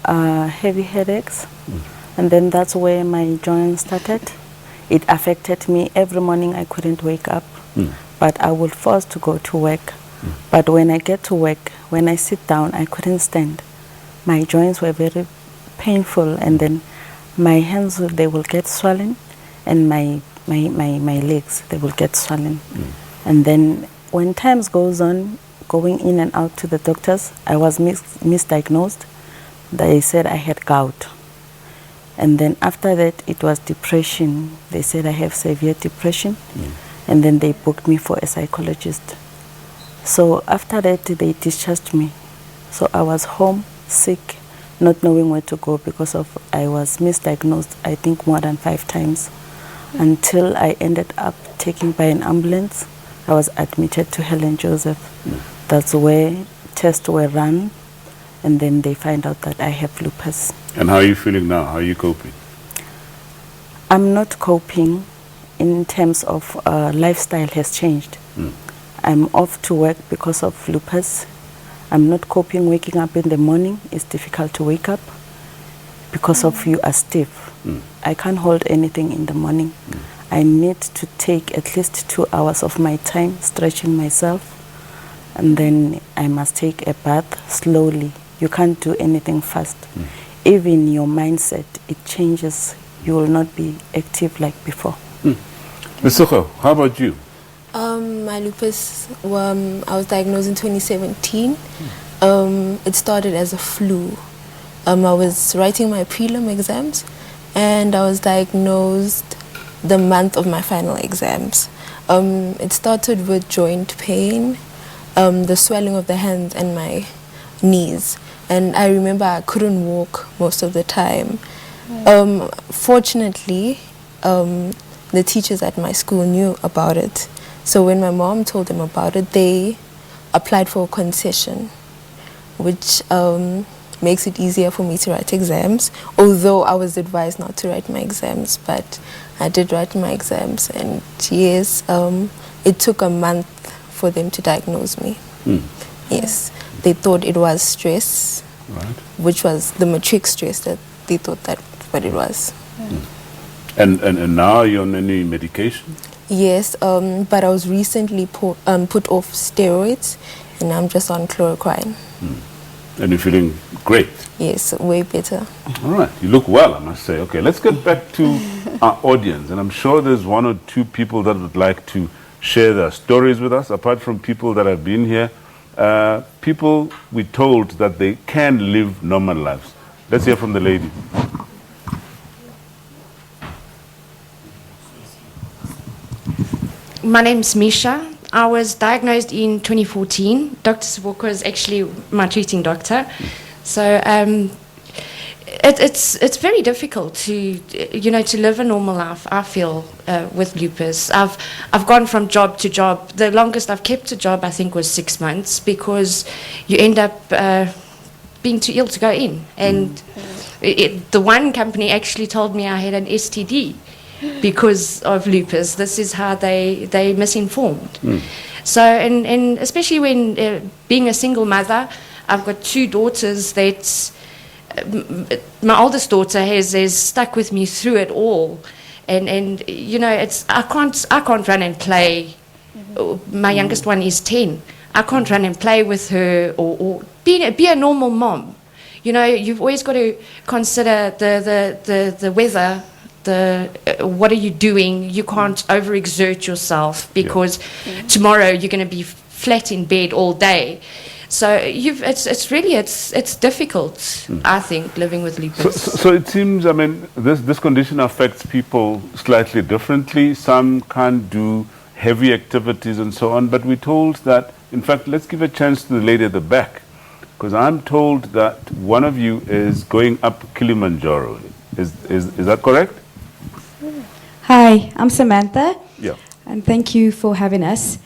Speaker 11: heavy headaches, and then that's where my journey started. It affected me. Every morning I couldn't wake up, but I was forced to go to work. But when I get to work, when I sit down, I couldn't stand. My joints were very painful, and then my hands, they will get swollen, and my legs, they will get swollen. And then when times goes on, going in and out to the doctors, I was misdiagnosed. They said I had gout. And then after that, it was depression. They said I have severe depression. And then they booked me for a psychologist. So after that, they discharged me. So I was home, sick, not knowing where to go because of I was misdiagnosed, I think, more than 5 times, until I ended up taken by an ambulance. I was admitted to Helen Joseph. That's where tests were run, and then they find out that I have lupus.
Speaker 6: And how are you feeling now? How are you coping?
Speaker 11: I'm not coping in terms of lifestyle has changed. I'm off to work because of lupus. I'm not coping waking up in the morning. It's difficult to wake up because of you are stiff. I can't hold anything in the morning. I need to take at least 2 hours of my time stretching myself, and then I must take a bath slowly. You can't do anything fast. Even your mindset, it changes. You will not be active like before.
Speaker 6: Ms. Soko, how about you?
Speaker 12: My lupus, I was diagnosed in 2017. It started as a flu. I was writing my prelim exams, and I was diagnosed the month of my final exams. It started with joint pain, the swelling of the hands and my knees. And I remember I couldn't walk most of the time. Fortunately, the teachers at my school knew about it. So when my mom told them about it, they applied for a concession, which makes it easier for me to write exams, although I was advised not to write my exams, but I did write my exams. And yes, it took a month for them to diagnose me. Yes, they thought it was stress, which was the matric stress that they thought that what it was.
Speaker 6: And now you're on any medication?
Speaker 12: Yes, but I was recently put off steroids, and I'm just on chloroquine.
Speaker 6: And you're feeling great?
Speaker 12: Yes, way better.
Speaker 6: All right, you look well, I must say. Okay, let's get back to our audience, and I'm sure there's 1 or 2 people that would like to share their stories with us, apart from people that have been here. People we told that they can live normal lives. Let's hear from the lady.
Speaker 15: My name's Misha. I was diagnosed in 2014. Dr. Siboko is actually my treating doctor. So it's very difficult to live a normal life, I feel, with lupus. I've gone from job to job. The longest I've kept a job, I think, was 6 months, because you end up being too ill to go in. And the one company actually told me I had an STD because of lupus. This is how they misinformed. So, and especially when being a single mother, I've got 2 daughters that my oldest daughter has stuck with me through it all. And you know, I can't run and play. My youngest one is 10. I can't run and play with her or be a normal mom. You know, you've always got to consider the weather, what are you doing? You can't overexert yourself because tomorrow you're going to be flat in bed all day. So it's difficult, I think, living with lupus.
Speaker 6: So it seems, I mean, this condition affects people slightly differently. Some can't do heavy activities and so on, but we're told that, in fact, let's give a chance to the lady at the back, because I'm told that one of you is going up Kilimanjaro. Is that correct?
Speaker 1: Hi, I'm Samantha.
Speaker 6: Yeah.
Speaker 1: And thank you for having us.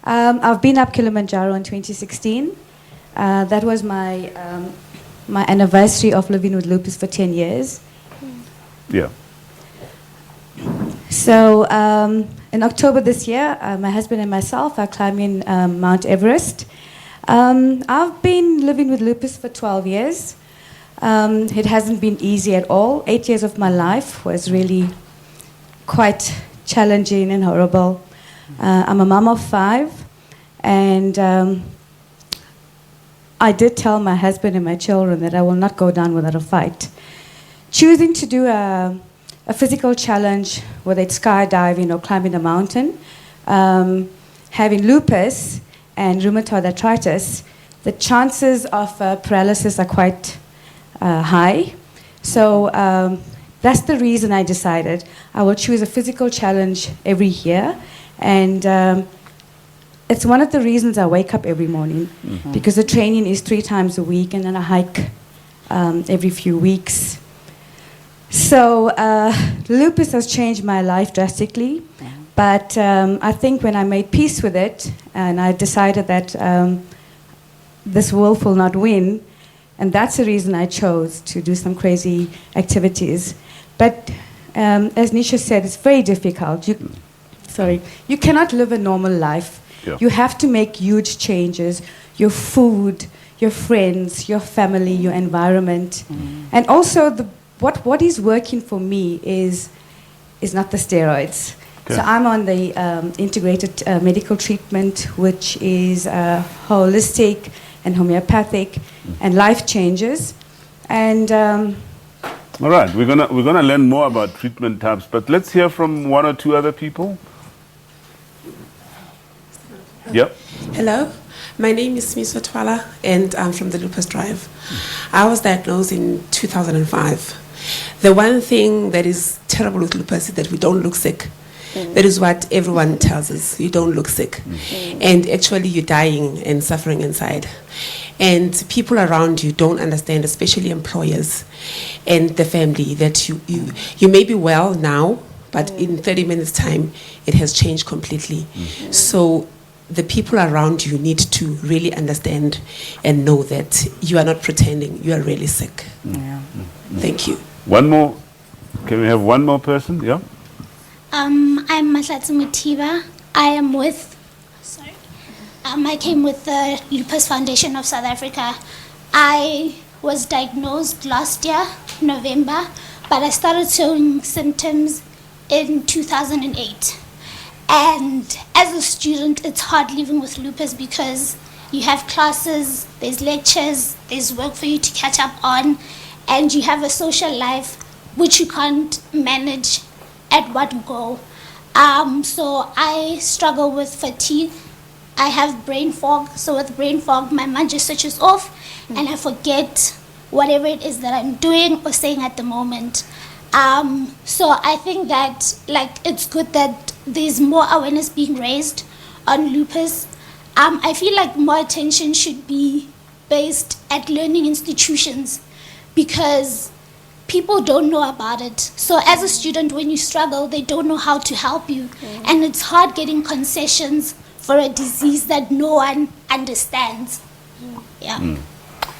Speaker 1: I've been up Kilimanjaro in 2016. That was my my anniversary of living with lupus for 10 years.
Speaker 6: Yeah.
Speaker 1: So in October this year, my husband and myself are climbing Mount Everest. I've been living with lupus for 12 years. It hasn't been easy at all. 8 years of my life was really quite challenging and horrible. I'm a mom of 5, and I did tell my husband and my children that I will not go down without a fight. Choosing to do a physical challenge, whether it's skydiving or climbing a mountain, having lupus and rheumatoid arthritis, the chances of paralysis are quite high. So that's the reason I decided I will choose a physical challenge every year. And it's one of the reasons I wake up every morning, because the training is 3 times a week, and then I hike every few weeks. So lupus has changed my life drastically, but I think when I made peace with it and I decided that this wolf will not win, and that's the reason I chose to do some crazy activities. But as Nisha said, it's very difficult. You cannot live a normal life.
Speaker 6: Yeah.
Speaker 1: You have to make huge changes. Your food, your friends, your family, your environment. And also what is working for me is not the steroids.
Speaker 6: Okay.
Speaker 1: So I'm on the integrated medical treatment, which is holistic and homeopathic and life changes. And
Speaker 6: all right, we're gonna learn more about treatment types, but let's hear from 1 or 2 other people. Yep.
Speaker 10: Hello, my name is Miso Twala, and I'm from the Lupus Drive. I was diagnosed in 2005. The one thing that is terrible with lupus is that we don't look sick. That is what everyone tells us. You don't look sick. And actually you're dying and suffering inside. And people around you don't understand, especially employers and the family, that you may be well now, but in 30 minutes time, it has changed completely. So the people around you need to really understand and know that you are not pretending, you are really sick. Thank you.
Speaker 6: One more. Can we have one more person? Yeah.
Speaker 16: I'm Mahlatsi Mutiba. I am with, I came with the Lupus Foundation of South Africa. I was diagnosed last year, November, but I started showing symptoms in 2008. And as a student, it's hard living with lupus because you have classes, there's lectures, there's work for you to catch up on, and you have a social life which you can't manage at one go. So I struggle with fatigue. I have brain fog. So with brain fog, my mind just switches off and I forget whatever it is that I'm doing or saying at the moment. So I think that it's good that there's more awareness being raised on lupus. I feel like more attention should be based at learning institutions because people don't know about it. So as a student, when you struggle, they don't know how to help you. And it's hard getting concessions for a disease that no one understands. Yeah.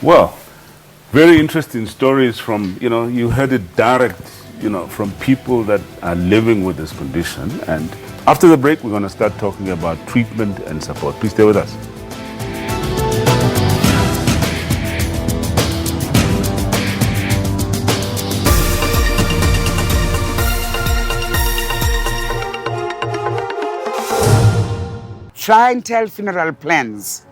Speaker 6: Well, Very interesting stories from, you heard it direct, from people that are living with this condition. And after the break, we're going to start talking about treatment and support. Please stay with us.
Speaker 3: Try and tell funeral plans.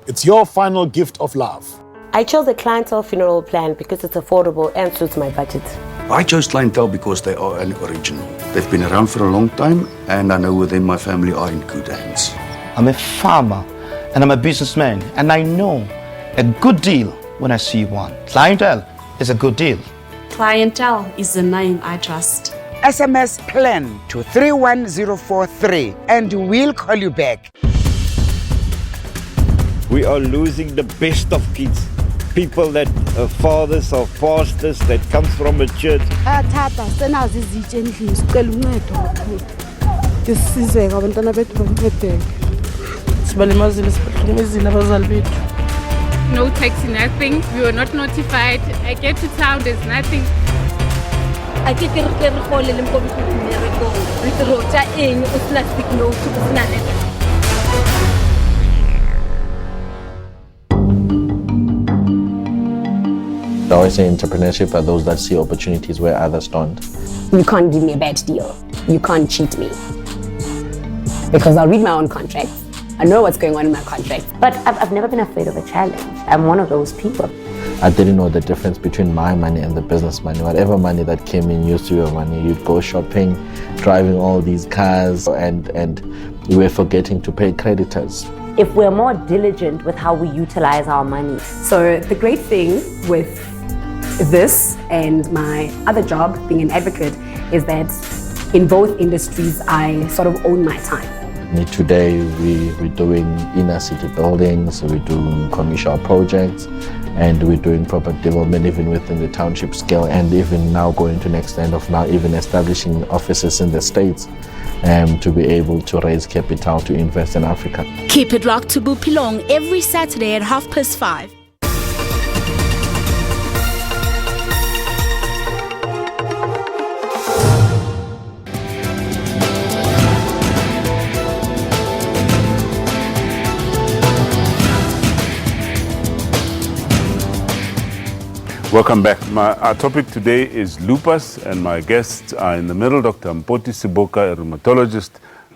Speaker 4: It's your final gift of love.
Speaker 13: I chose a clientele funeral plan because it's affordable and suits my budget.
Speaker 17: I chose clientele because they are an original. They've been around for a long time, and I know within my family are in good hands.
Speaker 21: I'm a farmer and I'm a businessman, and I know a good deal when I see one. Clientele is a good deal.
Speaker 22: Clientele is the name I trust.
Speaker 3: SMS plan to 31043 and we'll call you back.
Speaker 8: We are losing the best of kids. People that are fathers or pastors that comes from a church.
Speaker 9: No taxi, nothing. We were not notified. I get to town, there's nothing.
Speaker 27: I think
Speaker 28: I always say entrepreneurship are those that see opportunities where others don't.
Speaker 29: You can't give me a bad deal. You can't cheat me. Because I'll read my own contract. I know what's going on in my contract. But I've never been afraid of a challenge. I'm one of those people.
Speaker 28: I didn't know the difference between my money and the business money. Whatever money that came in used to your money. You'd go shopping, driving all these cars, and you were forgetting to pay creditors.
Speaker 29: If we're more diligent with how we utilize our money. So the great thing with this and my other job, being an advocate, is that in both industries, I sort of own my time.
Speaker 28: Today, we're doing inner city buildings, we're doing commercial projects, and we're doing property development even within the township scale, and even now going to the extent of now even establishing offices in the States to be able to raise capital to invest in Africa.
Speaker 30: Keep it locked to Bupilong every Saturday at 5:30.
Speaker 6: Welcome back. Our topic today is lupus, and my guests are in the middle, Dr. Mpoti Siboka, a rheumatologist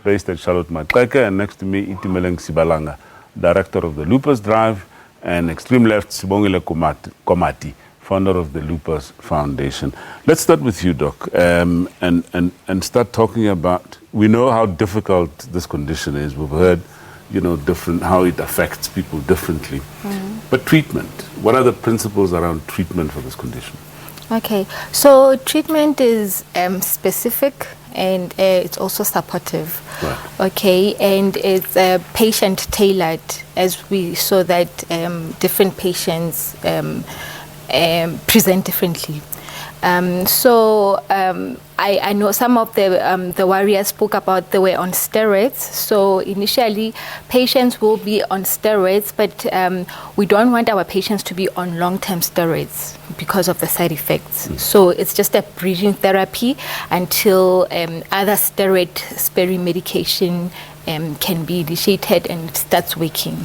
Speaker 6: based at Charlotte Maxeke, and next to me, Itumeleng Sibalanga, director of the Lupus Drive, and extreme left, Sibongile Komati, founder of the Lupus Foundation. Let's start with you, Doc, and start talking about, we know how difficult this condition is. We've heard, how it affects people differently. But treatment, what are the principles around treatment for this condition?
Speaker 18: Okay, so treatment is specific and it's also supportive. Right. Okay, and it's patient tailored, as we saw that different patients present differently. I know some of the warriors spoke about they were on steroids. So initially, patients will be on steroids, but we don't want our patients to be on long-term steroids because of the side effects. So it's just a bridging therapy until other steroid-sparing medication can be initiated and it starts working.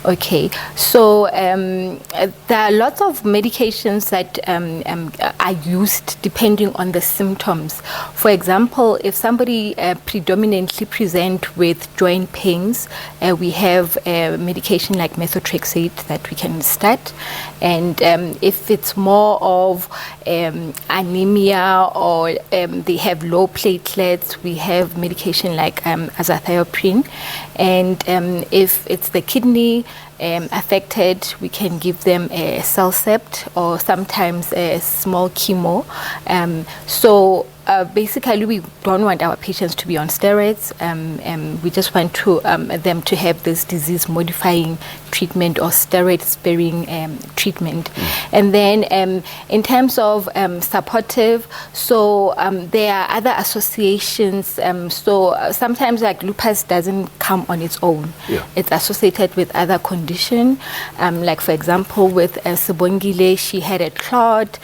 Speaker 18: Okay, so there are lots of medications that are used depending on the symptoms. For example, if somebody predominantly present with joint pains, we have a medication like methotrexate that we can start. And if it's more of anemia or they have low platelets, we have medication like azathioprine. And if it's the kidney affected, we can give them a Celcept or sometimes a small chemo. Basically, we don't want our patients to be on steroids. We just want them to have this disease-modifying treatment or steroid-sparing treatment. And then in terms of supportive, so there are other associations. So sometimes like lupus doesn't come on its own.
Speaker 6: Yeah.
Speaker 18: It's associated with other condition. Like for example, with Sibongile, she had a clot.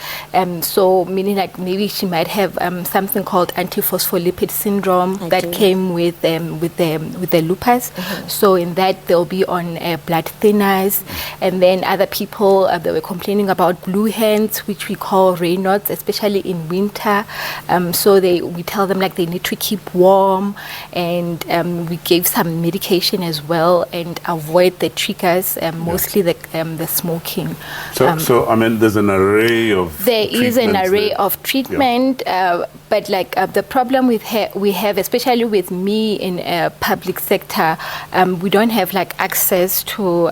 Speaker 18: So meaning like maybe she might have something called antiphospholipid syndrome that came with the lupus. So in that they'll be on blood thinners, and then other people they were complaining about blue hands, which we call Raynaud's, especially in winter. So we tell them like they need to keep warm, and we gave some medication as well and avoid the triggers, mostly the smoking.
Speaker 6: So I mean, there's an array of
Speaker 18: there is an array of treatment, but like the problem we have, especially with me in public sector, we don't have like access to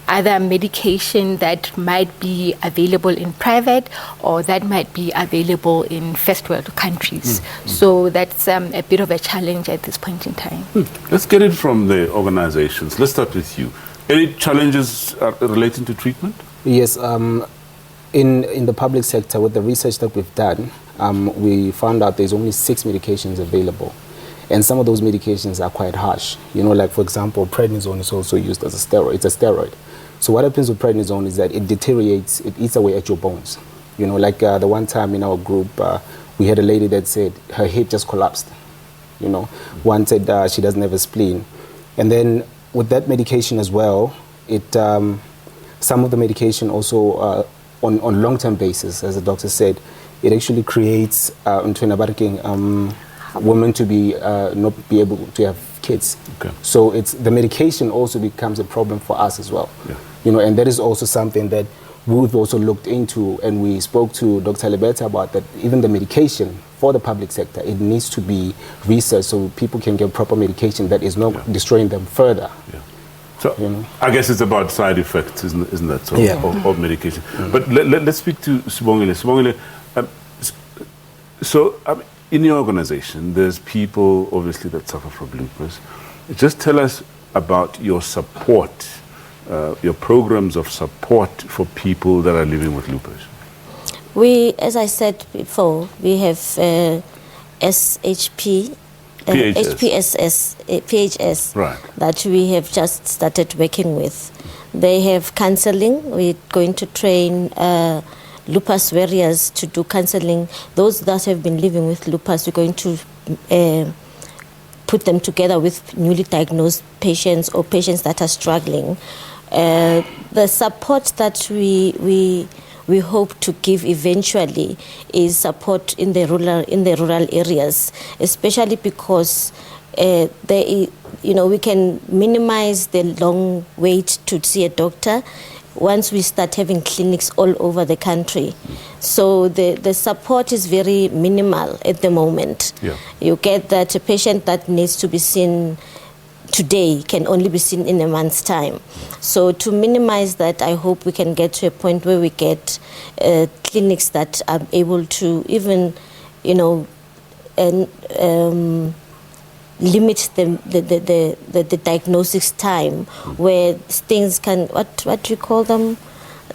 Speaker 18: other medication that might be available in private or that might be available in first world countries. So that's a bit of a challenge at this point in time.
Speaker 6: Let's get it from the organizations. Let's start with you. Any challenges relating to treatment?
Speaker 2: Yes, in the public sector, with the research that we've done, we found out there's only 6 medications available. And some of those medications are quite harsh. You know, like for example, prednisone is also used as a steroid. It's a steroid. So what happens with prednisone is that it deteriorates, it eats away at your bones. You know, like the one time in our group, we had a lady that said her hip just collapsed. You know, one said she doesn't have a spleen. And then with that medication as well, some of the medication also on long-term basis, as the doctor said, it actually creates women to be not be able to have kids.
Speaker 6: Okay.
Speaker 2: So the medication also becomes a problem for us as well.
Speaker 6: Yeah.
Speaker 2: You know, and that is also something that we've also looked into, and we spoke to Dr. Lebeta about that. Even the medication for the public sector, it needs to be researched so people can get proper medication that is not destroying them further.
Speaker 6: Yeah. So I guess it's about side effects, isn't that so? Of medication. But let's speak to Sibongile. Sibongile, in your organization, there's people obviously that suffer from lupus. Just tell us about your support, your programs of support for people that are living with lupus.
Speaker 5: We, as I said before, we have SHP, PHS,
Speaker 6: right,
Speaker 5: that we have just started working with. They have counseling. We're going to train lupus warriors to do counseling. Those that have been living with lupus, we're going to put them together with newly diagnosed patients or patients that are struggling. The support that we hope to give eventually is support in the rural areas, especially because we can minimize the long wait to see a doctor once we start having clinics all over the country. So the support is very minimal at the moment.
Speaker 6: Yeah.
Speaker 5: You get that a patient that needs to be seen today can only be seen in a month's time. So to minimize that, I hope we can get to a point where we get clinics that are able to even, limit the diagnosis time, where things can, what do you call them?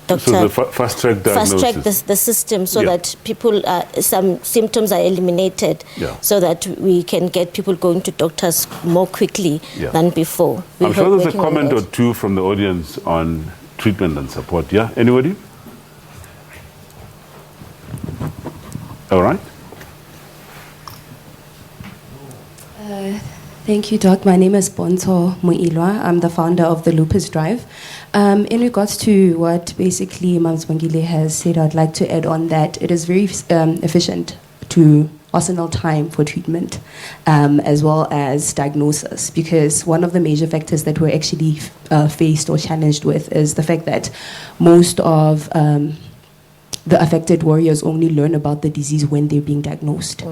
Speaker 5: Doctor,
Speaker 6: so the fast track diagnosis.
Speaker 5: Fast track the system so that people, some symptoms are eliminated, so that we can get people going to doctors more quickly than before.
Speaker 6: I'm sure there's a comment or two from the audience on treatment and support. Yeah, anybody? All right.
Speaker 7: Thank you, Doc. My name is Bonto Muilwa. I'm the founder of the Lupus Drive. In regards to what basically Ms. Bangile has said, I'd like to add on that it is very efficient to arsenal time for treatment as well as diagnosis, because one of the major factors that we're actually faced or challenged with is the fact that most of the affected warriors only learn about the disease when they're being diagnosed,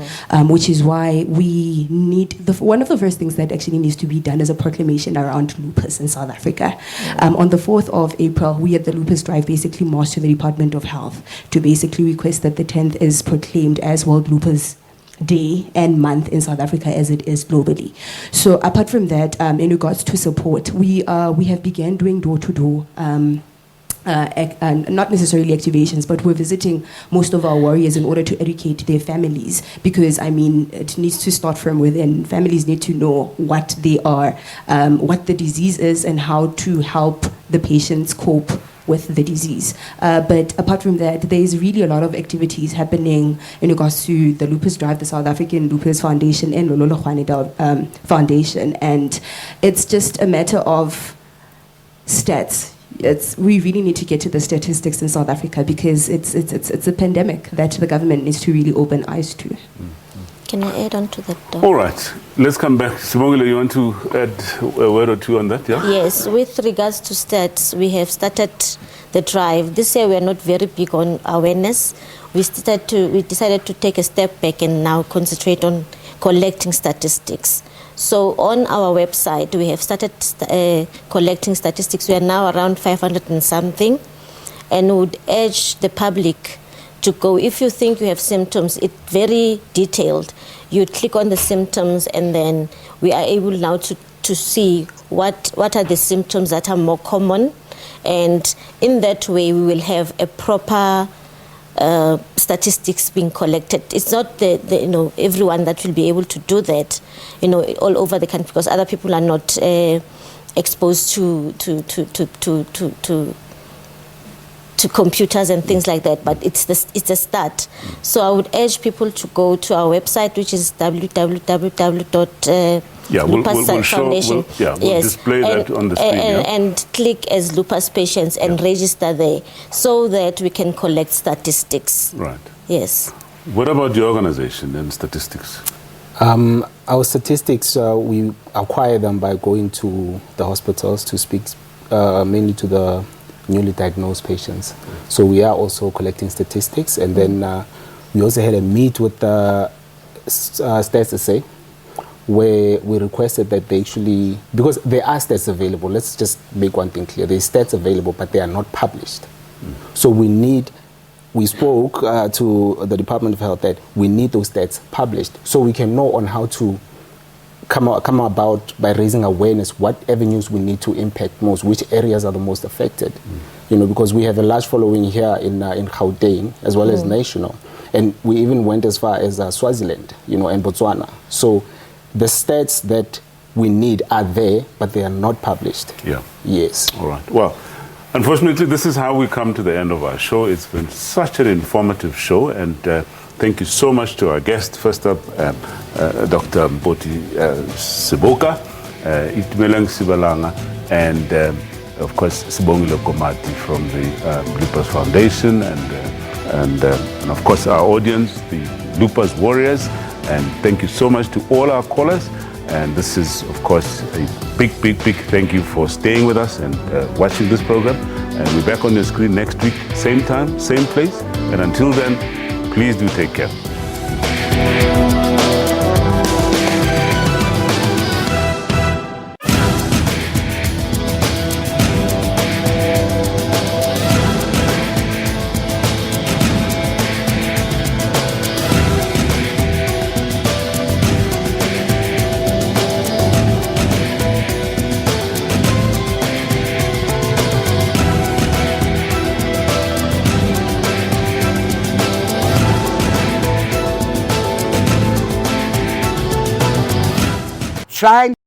Speaker 7: which is why we need, one of the first things that actually needs to be done is a proclamation around lupus in South Africa. On the 4th of April, we at the Lupus Drive basically marched to the Department of Health to basically request that the 10th is proclaimed as World Lupus day and month in South Africa as it is globally. So apart from that, in regards to support, we have begun doing door-to-door, not necessarily activations, but we're visiting most of our warriors in order to educate their families, because I mean it needs to start from within. Families need to know what they are, what the disease is, and how to help the patients cope with the disease. But apart from that, there's really a lot of activities happening in regards to the Lupus Drive, the South African Lupus Foundation, and Lulu Foundation, and it's just a matter of stats. We really need to get to the statistics in South Africa, because it's a pandemic that the government needs to really open eyes to.
Speaker 5: Can I add on to that?
Speaker 6: All right, let's come back. Sibongile, you want to add a word or two on that? Yeah.
Speaker 5: Yes, with regards to stats, we have started the drive. This year we are not very big on awareness. We decided to take a step back and now concentrate on collecting statistics. So on our website, we have started collecting statistics. We are now around 500 and something, and would urge the public to go. If you think you have symptoms, it's very detailed. You click on the symptoms, and then we are able now to see what are the symptoms that are more common, and in that way we will have a proper statistics being collected. It's not the everyone that will be able to do that, all over the country, because other people are not exposed to computers and things like that. But it's a start. So I would urge people to go to our website, which is www.lupus.foundation.
Speaker 6: We'll display that on the screen.
Speaker 5: And click as Lupus patients and register there, so that we can collect statistics.
Speaker 6: Right.
Speaker 5: Yes.
Speaker 6: What about your organization and statistics?
Speaker 2: Our statistics, we acquire them by going to the hospitals to speak mainly to the newly diagnosed patients. So we are also collecting statistics, and then we also had a meet with the Stats SA, where we requested that they actually, because there are stats available, let's just make one thing clear, there's stats available, but they are not published. So we spoke to the Department of Health that we need those stats published, so we can know on how to come about by raising awareness, what avenues we need to impact most, which areas are the most affected. Because we have a large following here in Gauteng as well as national, and we even went as far as Swaziland, and Botswana. So the stats that we need are there, but they are not published.
Speaker 6: Yeah.
Speaker 2: Yes.
Speaker 6: All right. Well, unfortunately, this is how we come to the end of our show. It's been such an informative show, and thank you so much to our guest. First up, Dr. Mboti Siboka, Itumeleng Sibalanga, and of course Sibongile Komati from the Lupus Foundation, and of course our audience, the Lupus Warriors. And thank you so much to all our callers. And this is, of course, a big thank you for staying with us and watching this program. And we're back on your screen next week, same time, same place. And until then, please do take care.
Speaker 3: Trying